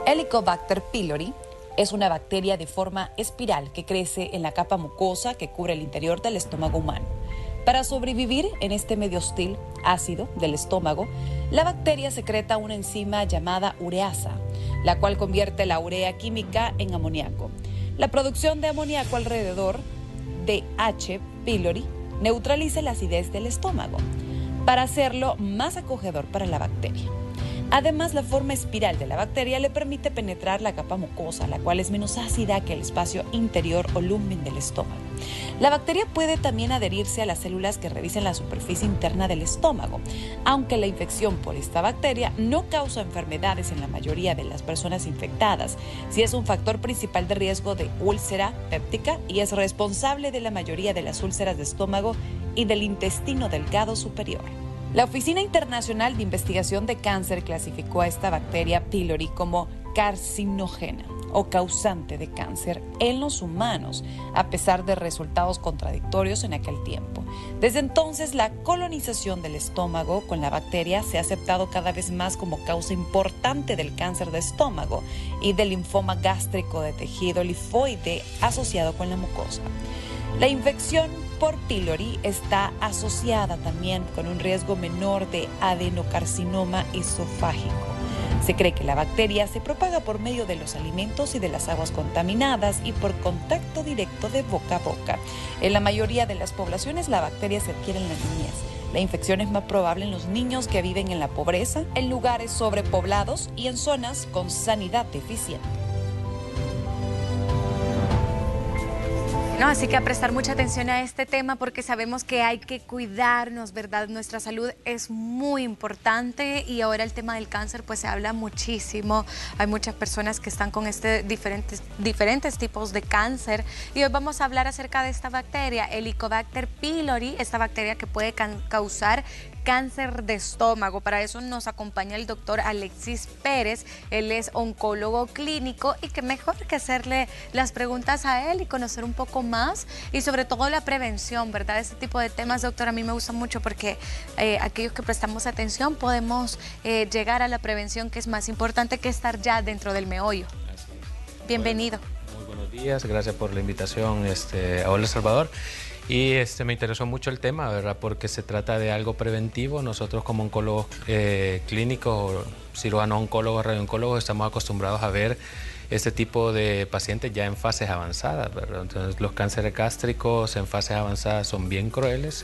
Helicobacter pylori es una bacteria de forma espiral que crece en la capa mucosa que cubre el interior del estómago humano. Para sobrevivir en este medio hostil, ácido del estómago, la bacteria secreta una enzima llamada ureasa, la cual convierte la urea química en amoníaco. La producción de amoníaco alrededor de H. pylori neutraliza la acidez del estómago para hacerlo más acogedor para la bacteria. Además, la forma espiral de la bacteria le permite penetrar la capa mucosa, la cual es menos ácida que el espacio interior o lumen del estómago. La bacteria puede también adherirse a las células que revisen la superficie interna del estómago, aunque la infección por esta bacteria no causa enfermedades en la mayoría de las personas infectadas. Sí es un factor principal de riesgo de úlcera péptica y es responsable de la mayoría de las úlceras de estómago y del intestino delgado superior. La Oficina Internacional de Investigación de Cáncer clasificó a esta bacteria pylori como carcinógena o causante de cáncer en los humanos, a pesar de resultados contradictorios en aquel tiempo. Desde entonces, la colonización del estómago con la bacteria se ha aceptado cada vez más como causa importante del cáncer de estómago y del linfoma gástrico de tejido linfoide asociado con la mucosa. La infección por pylori está asociada también con un riesgo menor de adenocarcinoma esofágico. Se cree que la bacteria se propaga por medio de los alimentos y de las aguas contaminadas y por contacto directo de boca a boca. En la mayoría de las poblaciones la bacteria se adquiere en la niñez. La infección es más probable en los niños que viven en la pobreza, en lugares sobrepoblados y en zonas con sanidad deficiente. No, así que a prestar mucha atención a este tema porque sabemos que hay que cuidarnos, ¿verdad? Nuestra salud es muy importante y ahora el tema del cáncer pues se habla muchísimo. Hay muchas personas que están con diferentes tipos de cáncer y hoy vamos a hablar acerca de esta bacteria, Helicobacter pylori, esta bacteria que puede causar cáncer de estómago. Para eso nos acompaña el doctor Alexis Pérez. Él es oncólogo clínico y qué mejor que hacerle las preguntas a él y conocer un poco más y sobre todo la prevención, ¿verdad? Este tipo de temas, doctor, a mí me gusta mucho porque aquellos que prestamos atención podemos llegar a la prevención, que es más importante que estar ya dentro del meollo. Bienvenido. Muy buenos días, gracias por la invitación a Hola Salvador. Y me interesó mucho el tema, ¿verdad? Porque se trata de algo preventivo. Nosotros como oncólogos clínicos, cirujanos oncólogos, radiooncólogos, estamos acostumbrados a ver este tipo de pacientes ya en fases avanzadas, ¿verdad? Entonces los cánceres gástricos en fases avanzadas son bien crueles.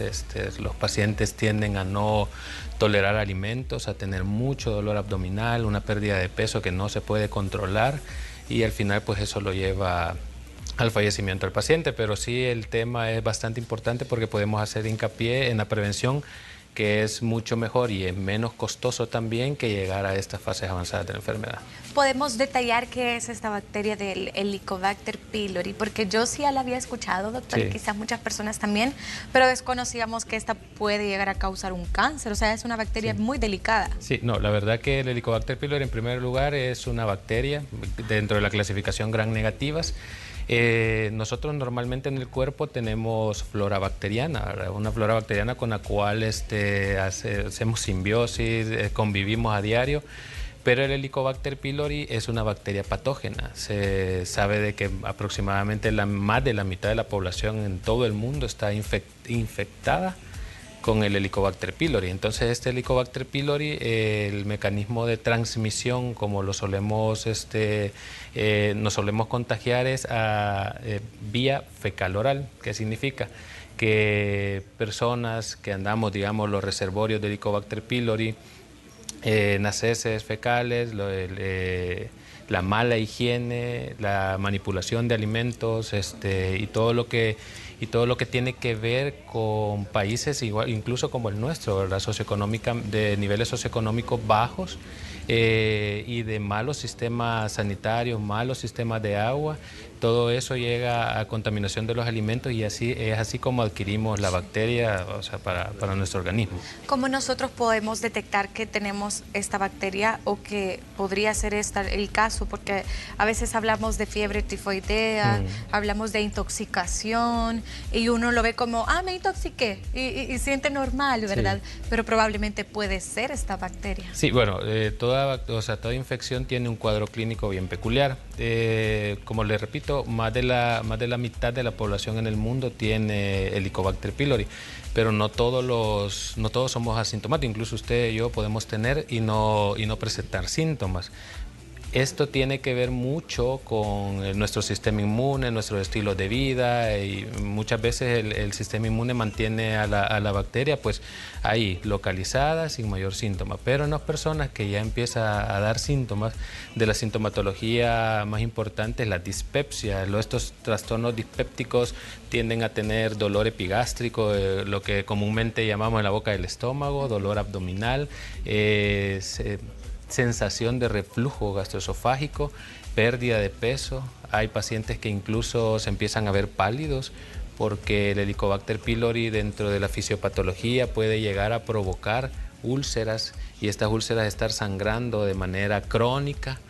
Los pacientes tienden a no tolerar alimentos, a tener mucho dolor abdominal, una pérdida de peso que no se puede controlar y al final pues eso lo lleva al fallecimiento del paciente, pero sí el tema es bastante importante porque podemos hacer hincapié en la prevención, que es mucho mejor y es menos costoso también que llegar a estas fases avanzadas de la enfermedad. ¿Podemos detallar qué es esta bacteria del Helicobacter pylori? Porque yo sí ya la había escuchado, doctor, sí, y quizás muchas personas también, pero desconocíamos que esta puede llegar a causar un cáncer, o sea, es una bacteria muy delicada. Sí, no, la verdad que el Helicobacter pylori en primer lugar es una bacteria dentro de la clasificación gram negativas. Nosotros normalmente en el cuerpo tenemos flora bacteriana, ¿verdad? Una flora bacteriana con la cual hacemos simbiosis, convivimos a diario, pero el Helicobacter pylori es una bacteria patógena. Se sabe de que aproximadamente más de la mitad de la población en todo el mundo está infectada con el Helicobacter pylori. Entonces este Helicobacter pylori, el mecanismo de transmisión, como lo solemos, nos solemos contagiar es vía fecal oral. ¿Qué significa? Que personas que andamos, digamos, los reservorios de Helicobacter pylori, las heces fecales, la mala higiene, la manipulación de alimentos y todo lo que tiene que ver con países igual, incluso como el nuestro, ¿verdad? De niveles socioeconómicos bajos y de malos sistemas sanitarios, malos sistemas de agua. todo eso llega a contaminación de los alimentos y así es así como adquirimos la bacteria, o sea, para nuestro organismo. ¿Cómo nosotros podemos detectar que tenemos esta bacteria o que podría ser el caso? Porque a veces hablamos de fiebre tifoidea, hablamos de intoxicación y uno lo ve como, me intoxiqué y siente normal, ¿verdad? Sí. Pero probablemente puede ser esta bacteria. Sí, bueno, toda infección tiene un cuadro clínico bien peculiar. Como le repito, más de la mitad de la población en el mundo tiene Helicobacter pylori, pero no todos somos asintomáticos. Incluso usted y yo podemos tener y no presentar síntomas. Esto tiene que ver mucho con nuestro sistema inmune, nuestro estilo de vida, y muchas veces el sistema inmune mantiene a la bacteria pues ahí localizada sin mayor síntoma. Pero en las personas que ya empieza a dar síntomas, de la sintomatología más importante es la dispepsia. Estos trastornos dispépticos tienden a tener dolor epigástrico, lo que comúnmente llamamos en la boca del estómago, dolor abdominal, sensación de reflujo gastroesofágico, pérdida de peso. Hay pacientes que incluso se empiezan a ver pálidos porque el Helicobacter pylori dentro de la fisiopatología puede llegar a provocar úlceras y estas úlceras estar sangrando de manera crónica.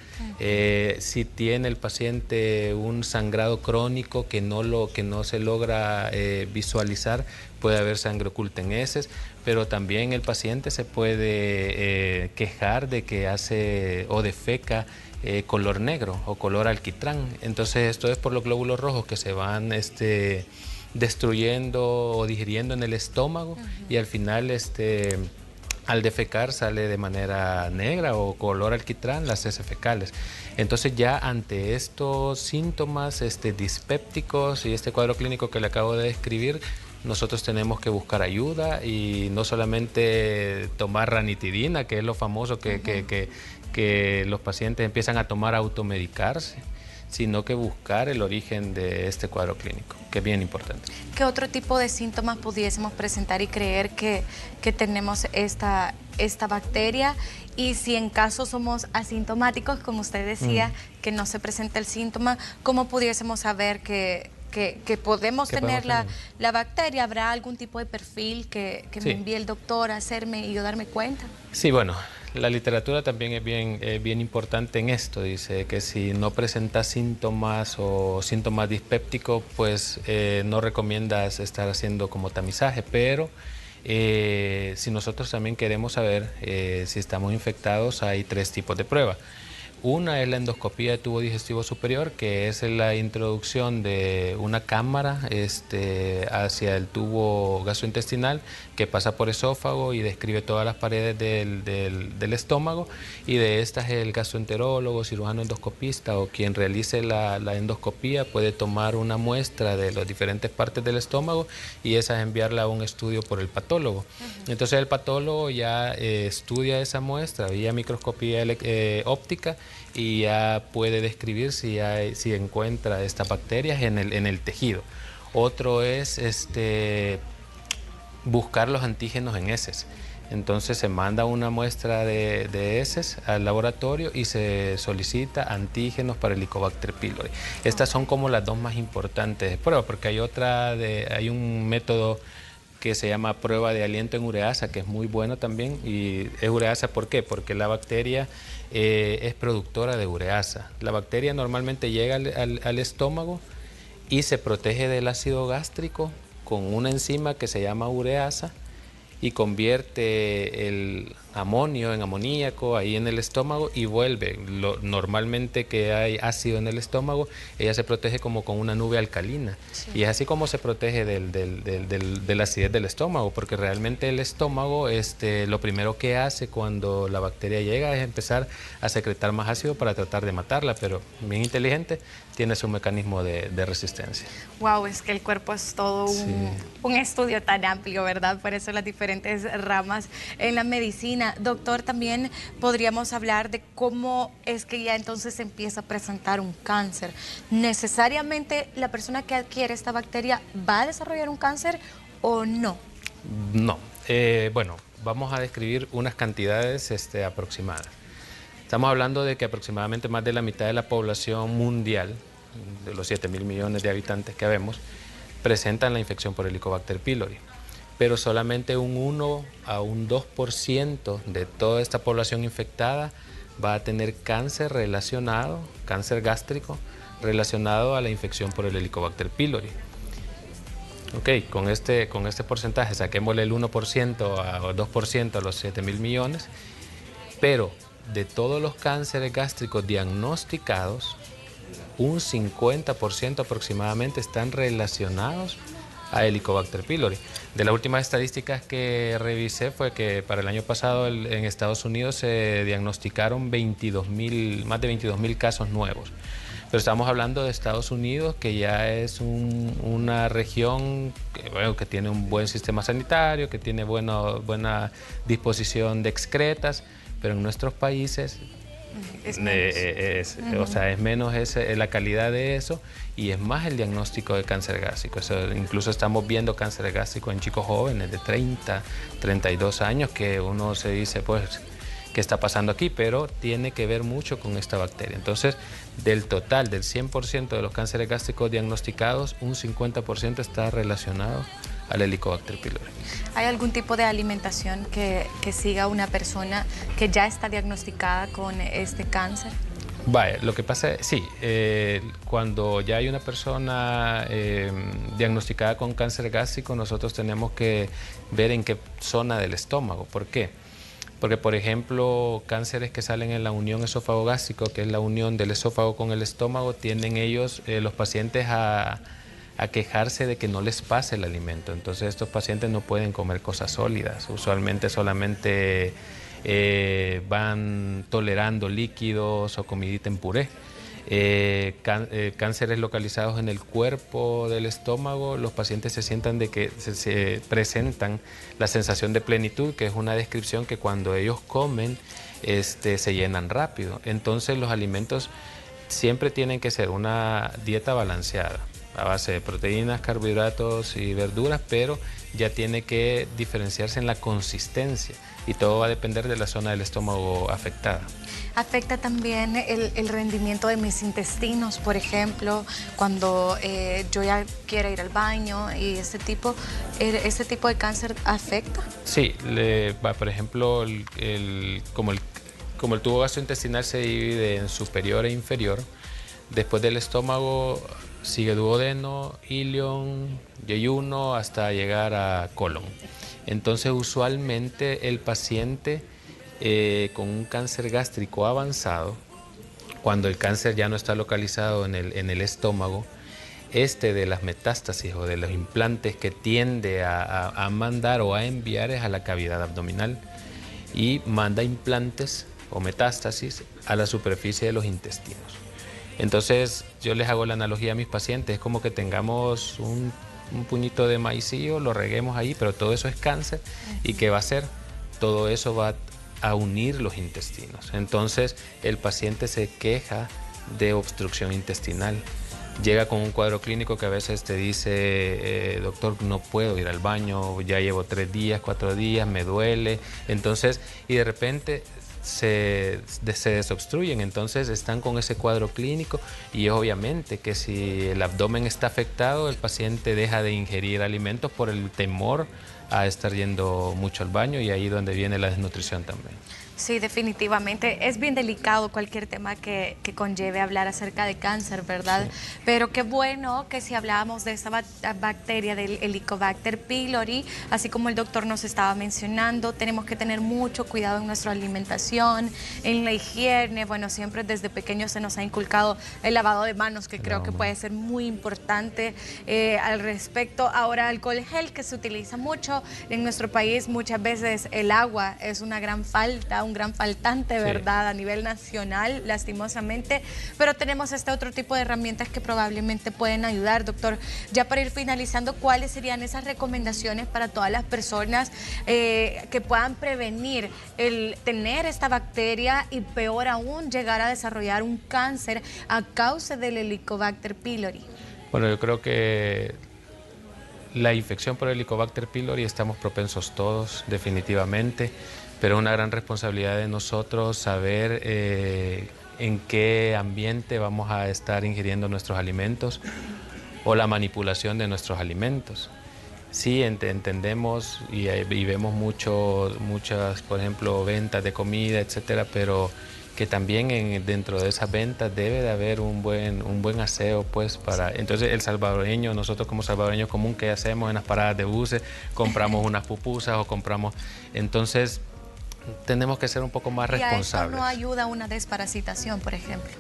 Si tiene el paciente un sangrado crónico que no se logra visualizar, puede haber sangre oculta en heces, pero también el paciente se puede quejar de que hace o defeca color negro o color alquitrán. Entonces esto es por los glóbulos rojos que se van destruyendo o digiriendo en el estómago y al final al defecar sale de manera negra o color alquitrán las heces fecales. Entonces ya ante estos síntomas dispépticos y este cuadro clínico que le acabo de describir, nosotros tenemos que buscar ayuda y no solamente tomar ranitidina, que es lo famoso que los pacientes empiezan a tomar, a automedicarse, sino que buscar el origen de este cuadro clínico, que es bien importante. ¿Qué otro tipo de síntomas pudiésemos presentar y creer que tenemos esta bacteria? Y si en caso somos asintomáticos, como usted decía, que no se presenta el síntoma, ¿cómo pudiésemos saber que podemos tener la bacteria? ¿Habrá algún tipo de perfil que me envíe el doctor a hacerme y yo darme cuenta? Sí, bueno, la literatura también es bien importante en esto. Dice que si no presenta síntomas o síntomas dispépticos, pues no recomiendas estar haciendo como tamizaje, pero si nosotros también queremos saber si estamos infectados, hay 3 tipos de pruebas. Una es la endoscopía de tubo digestivo superior, que es la introducción de una cámara hacia el tubo gastrointestinal que pasa por esófago y describe todas las paredes del estómago, y de estas el gastroenterólogo, cirujano endoscopista o quien realice la endoscopía puede tomar una muestra de las diferentes partes del estómago y esa es enviarla a un estudio por el patólogo. Entonces el patólogo ya estudia esa muestra vía microscopía óptica y ya puede describir si encuentra estas bacterias en el tejido. Otro es buscar los antígenos en heces. Entonces se manda una muestra de heces al laboratorio y se solicita antígenos para el Helicobacter pylori. Estas son como las 2 más importantes de prueba, porque hay un método que se llama prueba de aliento en ureasa, que es muy bueno también. Y es ureasa, ¿por qué? Porque la bacteria es productora de ureasa. La bacteria normalmente llega al estómago y se protege del ácido gástrico con una enzima que se llama ureasa y convierte el amonio en amoníaco ahí en el estómago y vuelve. Normalmente que hay ácido en el estómago, ella se protege como con una nube alcalina. Sí. Y es así como se protege de la acidez del estómago, porque realmente el estómago lo primero que hace cuando la bacteria llega es empezar a secretar más ácido para tratar de matarla, pero bien inteligente, tiene su mecanismo de resistencia. Wow, es que el cuerpo es todo un estudio tan amplio, ¿verdad? Por eso las diferentes ramas en la medicina. Doctor, también podríamos hablar de cómo es que ya entonces empieza a presentar un cáncer. ¿Necesariamente la persona que adquiere esta bacteria va a desarrollar un cáncer o no? No. Bueno, vamos a describir unas cantidades aproximadas. Estamos hablando de que aproximadamente más de la mitad de la población mundial de los 7.000 millones de habitantes que habemos, presentan la infección por Helicobacter pylori. Pero solamente un 1 a un 2% de toda esta población infectada va a tener cáncer relacionado, cáncer gástrico, relacionado a la infección por el Helicobacter pylori. Ok, con este porcentaje saquémosle el 1% o 2% a los 7.000 millones, pero de todos los cánceres gástricos diagnosticados, un 50% aproximadamente están relacionados a Helicobacter pylori. De las últimas estadísticas que revisé fue que para el año pasado en Estados Unidos se diagnosticaron más de 22.000 casos nuevos. Pero estamos hablando de Estados Unidos, que ya es una región que tiene un buen sistema sanitario, que tiene buena disposición de excretas, pero en nuestros países es menos la calidad de eso y es más el diagnóstico de cáncer gástrico. Incluso estamos viendo cáncer gástrico en chicos jóvenes de 30, 32 años que uno se dice, pues, ¿qué está pasando aquí? Pero tiene que ver mucho con esta bacteria. Entonces, del total, del 100% de los cánceres gástricos diagnosticados, un 50% está relacionado al Helicobacter pylori. ¿Hay algún tipo de alimentación que siga una persona que ya está diagnosticada con este cáncer? Vaya, lo que pasa es, sí, cuando ya hay una persona diagnosticada con cáncer gástrico, nosotros tenemos que ver en qué zona del estómago. ¿Por qué? Porque, por ejemplo, cánceres que salen en la unión esófago-gástrico, que es la unión del esófago con el estómago, tienden ellos, los pacientes, a quejarse de que no les pase el alimento. Entonces estos pacientes no pueden comer cosas sólidas, usualmente solamente van tolerando líquidos o comidita en puré. Cánceres localizados en el cuerpo del estómago, los pacientes se sientan de que se presentan la sensación de plenitud, que es una descripción que cuando ellos comen se llenan rápido. Entonces los alimentos siempre tienen que ser una dieta balanceada, a base de proteínas, carbohidratos y verduras, pero ya tiene que diferenciarse en la consistencia y todo va a depender de la zona del estómago afectada. Afecta también el rendimiento de mis intestinos, por ejemplo, cuando yo ya quiero ir al baño y ese tipo de cáncer afecta. Sí, por ejemplo, como el tubo gastrointestinal se divide en superior e inferior, después del estómago sigue duodeno, ilion, yeyuno, hasta llegar a colon. Entonces, usualmente el paciente con un cáncer gástrico avanzado, cuando el cáncer ya no está localizado en el estómago, de las metástasis o de los implantes que tiende a mandar o a enviar es a la cavidad abdominal y manda implantes o metástasis a la superficie de los intestinos. Entonces yo les hago la analogía a mis pacientes, es como que tengamos un puñito de maicillo, lo reguemos ahí, pero todo eso es cáncer. ¿Y qué va a hacer? Todo eso va a unir los intestinos. Entonces el paciente se queja de obstrucción intestinal. Llega con un cuadro clínico que a veces te dice, doctor, no puedo ir al baño, ya llevo 3 días, 4 días, me duele. Entonces, y de repente se desobstruyen, entonces están con ese cuadro clínico y obviamente que si el abdomen está afectado, el paciente deja de ingerir alimentos por el temor a estar yendo mucho al baño y ahí donde viene la desnutrición también. Sí, definitivamente. Es bien delicado cualquier tema que conlleve hablar acerca de cáncer, ¿verdad? Sí. Pero qué bueno que si hablábamos de esta bacteria del Helicobacter pylori, así como el doctor nos estaba mencionando, tenemos que tener mucho cuidado en nuestra alimentación, en la higiene. Bueno, siempre desde pequeños se nos ha inculcado el lavado de manos, que creo que puede ser muy importante al respecto. Ahora, alcohol gel, que se utiliza mucho en nuestro país, muchas veces el agua es una gran falta, un gran faltante, ¿verdad? Sí. A nivel nacional, lastimosamente, pero tenemos este otro tipo de herramientas que probablemente pueden ayudar. Doctor, ya para ir finalizando, ¿cuáles serían esas recomendaciones para todas las personas que puedan prevenir el tener esta bacteria y peor aún, llegar a desarrollar un cáncer a causa del Helicobacter pylori? Bueno, yo creo que la infección por Helicobacter pylori estamos propensos todos, definitivamente, pero es una gran responsabilidad de nosotros saber en qué ambiente vamos a estar ingiriendo nuestros alimentos o la manipulación de nuestros alimentos. Sí, entendemos y vemos muchas, por ejemplo, ventas de comida, etcétera, pero que también dentro de esas ventas debe de haber un buen aseo, pues, para... Entonces, el salvadoreño, nosotros como salvadoreños común, ¿qué hacemos en las paradas de buses? Compramos unas pupusas o compramos... Entonces, tenemos que ser un poco más responsables. ¿Y a esto no ayuda a una desparasitación, por ejemplo?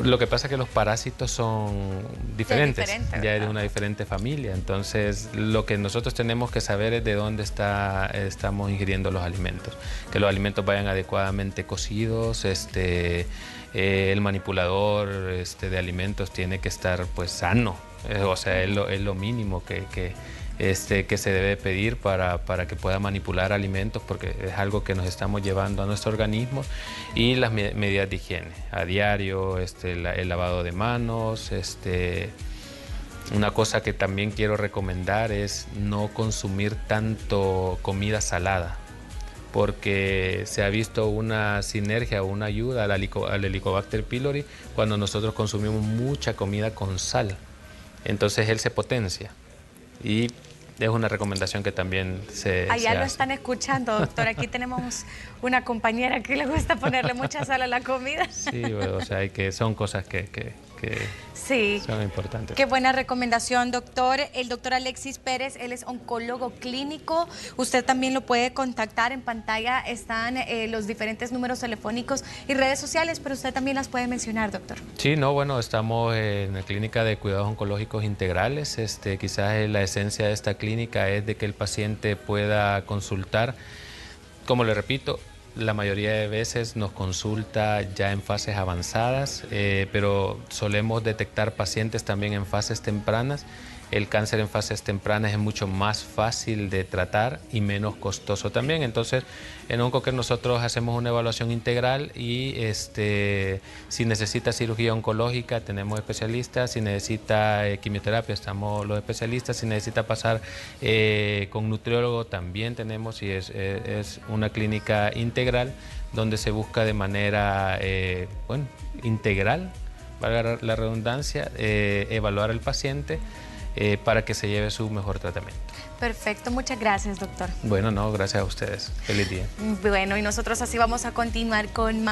Lo que pasa es que los parásitos son diferentes, ya de una diferente familia. Entonces, lo que nosotros tenemos que saber es de dónde estamos ingiriendo los alimentos. Que los alimentos vayan adecuadamente cocidos, el manipulador de alimentos tiene que estar pues sano. O sea, es lo mínimo que se debe pedir para que pueda manipular alimentos, porque es algo que nos estamos llevando a nuestro organismo, y las medidas de higiene a diario, el lavado de manos. Una cosa que también quiero recomendar es no consumir tanto comida salada, porque se ha visto una sinergia o una ayuda al Helicobacter pylori cuando nosotros consumimos mucha comida con sal. Entonces él se potencia. Y es una recomendación que también se Allá lo hace. están escuchando, doctor. Aquí tenemos una compañera que le gusta ponerle mucha sal a la comida. Sí, o sea, son cosas que sí, son importantes. Qué buena recomendación, doctor. El doctor Alexis Pérez, él es oncólogo clínico. Usted también lo puede contactar. En pantalla están los diferentes números telefónicos y redes sociales, pero usted también las puede mencionar, doctor. Sí, no, bueno, estamos en la clínica de cuidados oncológicos integrales. Quizás la esencia de esta clínica es de que el paciente pueda consultar. Como le repito, la mayoría de veces nos consulta ya en fases avanzadas, pero solemos detectar pacientes también en fases tempranas. El cáncer en fases tempranas es mucho más fácil de tratar y menos costoso también. Entonces, en OncoCare nosotros hacemos una evaluación integral y si necesita cirugía oncológica, tenemos especialistas. Si necesita quimioterapia, estamos los especialistas. Si necesita pasar con nutriólogo, también tenemos, y es una clínica integral donde se busca de manera integral, valga la redundancia, evaluar al paciente para que se lleve su mejor tratamiento. Perfecto, muchas gracias, doctor. Bueno, no, gracias a ustedes. Feliz día. Bueno, y nosotros así vamos a continuar con más.